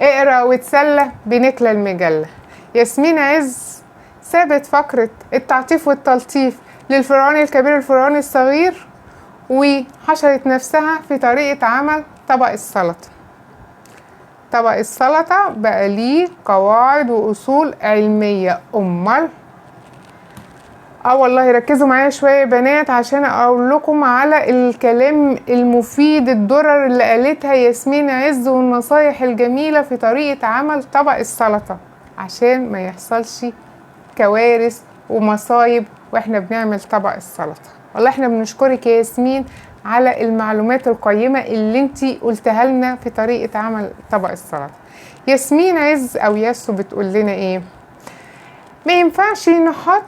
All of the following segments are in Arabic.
اقرا وتسلى بنكلة المجلة. ياسمين عز سابت فقرة التعطيف والتلطيف للفرعون الكبير الفرعون الصغير، وحشرت نفسها في طريقة عمل طبق السلطة. طبق السلطة بقى ليه قواعد وأصول علمية. والله ركزوا معايا شوية يا بنات عشان اقول لكم على الكلام المفيد، الدرر اللي قالتها ياسمين عز والنصايح الجميلة في طريقة عمل طبق السلطة عشان ما يحصلش كوارث ومصايب واحنا بنعمل طبق السلطة. والله احنا بنشكرك يا ياسمين على المعلومات القيمة اللي انتي قلتها لنا في طريقة عمل طبق السلطة. ياسمين عز او ياسو بتقول لنا ايه؟ ما ينفعش نحط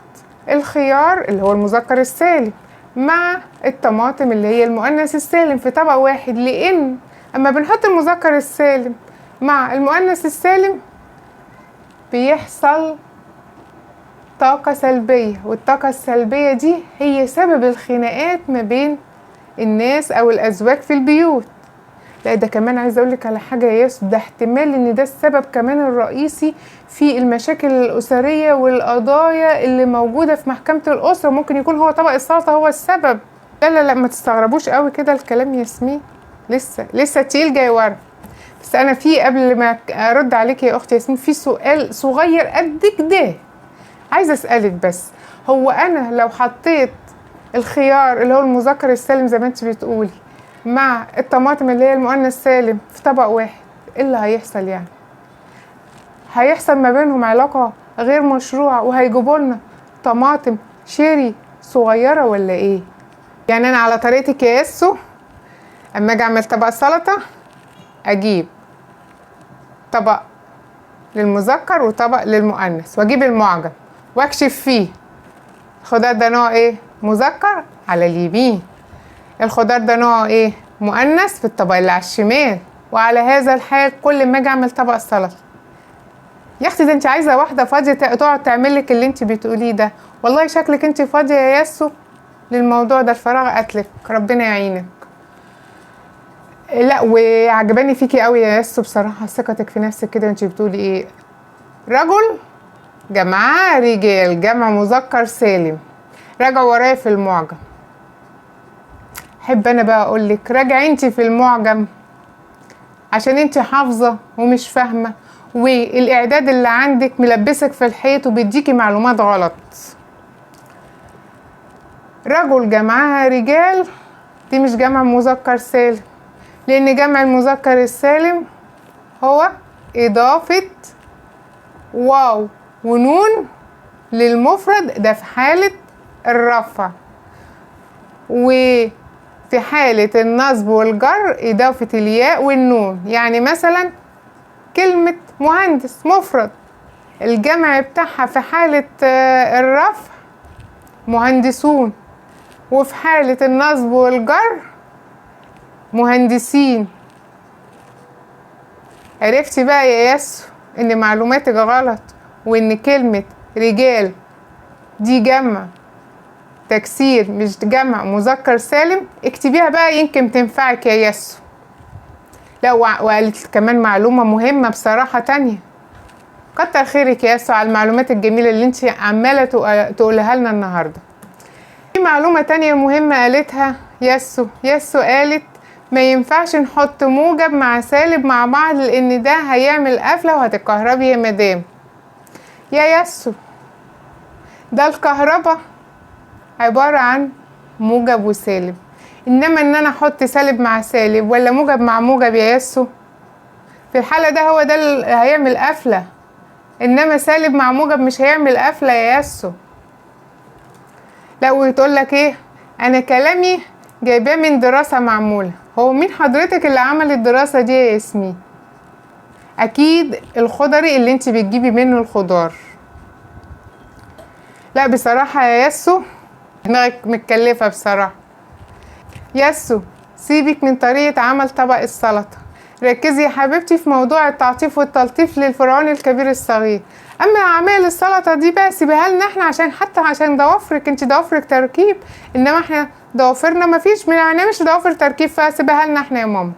الخيار اللي هو المذكر السالم مع الطماطم اللي هي المؤنث السالم في طبق واحد، لان اما بنحط المذكر السالم مع المؤنث السالم بيحصل طاقة سلبية، والطاقة السلبية دي هي سبب الخناقات ما بين الناس او الازواج في البيوت. لا ده كمان عايزه اقولك على حاجه يا ياسو، ده احتمال ان ده السبب كمان الرئيسي في المشاكل الاسريه والقضايا اللي موجوده في محكمه الاسره. ممكن يكون هو طبق السلطه هو السبب. لا لا لا ما تستغربوش قوي كده الكلام ياسمين، لسه تقيل جاي ورا. بس انا في قبل ما ارد عليك يا اختي ياسمين في سؤال صغير قد كده عايزه اسالك. بس هو انا لو حطيت الخيار اللي هو المذكر السالم زي ما انت بتقولي مع الطماطم اللي هي المؤنث سالم في طبق واحد، ايه اللي هيحصل يعني؟ هيحصل ما بينهم علاقة غير مشروعة وهيجيبوا لنا طماطم شيري صغيرة ولا ايه؟ يعني انا على طريقتك يا ياسو اما اجي اعمل طبق سلطة اجيب طبق للمذكر وطبق للمؤنث واجيب المعجم واكشف فيه الخضار ده نوع ايه؟ مذكر على اليمين، الخضار ده نوعه ايه؟ مؤنث في الطبق اللي على الشمال. وعلى هذا الحال كل ما اجي اعمل طبق سلطه يا اختي ده انت عايزه واحده فاضيه تقعد تعمل لك اللي انت بتقوليه ده. والله شكلك انت فاضيه يا ياسو للموضوع ده، الفراغ قتلك ربنا يعينك. لا وعجباني فيكي قوي يا ياسو بصراحه ثقتك في نفسك كده وانت بتقولي ايه؟ رجل جمع رجال جمع مذكر سالم. راجعوا ورايا في المعجم. احب انا بقى اقول لك راجعي انت في المعجم عشان انت حافظه ومش فاهمه، والاعداد اللي عندك ملبسك في الحيط وبيديكي معلومات غلط. رجل جمعها رجال دي مش جمع مذكر سالم، لان جمع المذكر السالم هو اضافه واو ونون للمفرد ده في حاله الرفع، وفي حالة النصب والجر إضافة الياء والنون. يعني مثلا كلمة مهندس مفرد الجمع بتاعها في حالة الرفع مهندسون، وفي حالة النصب والجر مهندسين. عرفتي بقى يا ياسو ان معلوماتك غلط، وان كلمة رجال دي جمع تكسير مش جمع مذكر سالم. اكتبيها بقى يمكن تنفعك يا ياسو. لا وقالت كمان معلومة مهمة بصراحة تانية. كتر خيرك يا ياسو على المعلومات الجميلة اللي انت عمالة تقولها لنا النهاردة. في معلومة تانية مهمة قالتها ياسو قالت ما ينفعش نحط موجب مع سالب مع بعض لان ده هيعمل قفلة وهتتكهربي يا مدام. يا ياسو ده الكهرباء عبارة عن موجب وسالب، انما ان انا احط سالب مع سالب ولا موجب مع موجب يا ياسو في الحالة ده هو ده اللي هيعمل قفلة، انما سالب مع موجب مش هيعمل قفلة يا ياسو. لا وتقول لك ايه انا كلامي جايباه من دراسة معمولة. هو مين حضرتك اللي عمل الدراسة دي يا ياسمين؟ اكيد الخضري اللي انت بتجيبي منه الخضار. لا بصراحة يا ياسو دماغك متكلفة بصراحة. ياسو سيبك من طريقة عمل طبق السلطة، ركزي يا حبيبتي في موضوع التعطيف والتلطيف للفرعون الكبير الصغير. اما اعمال السلطة دي بقى سيبها لنا احنا عشان ضوافرك، انت ضوافرك تركيب، انما احنا ضوافرنا مفيش، ما نعملش ضوافر تركيب، فسيبها لنا احنا يا ماما.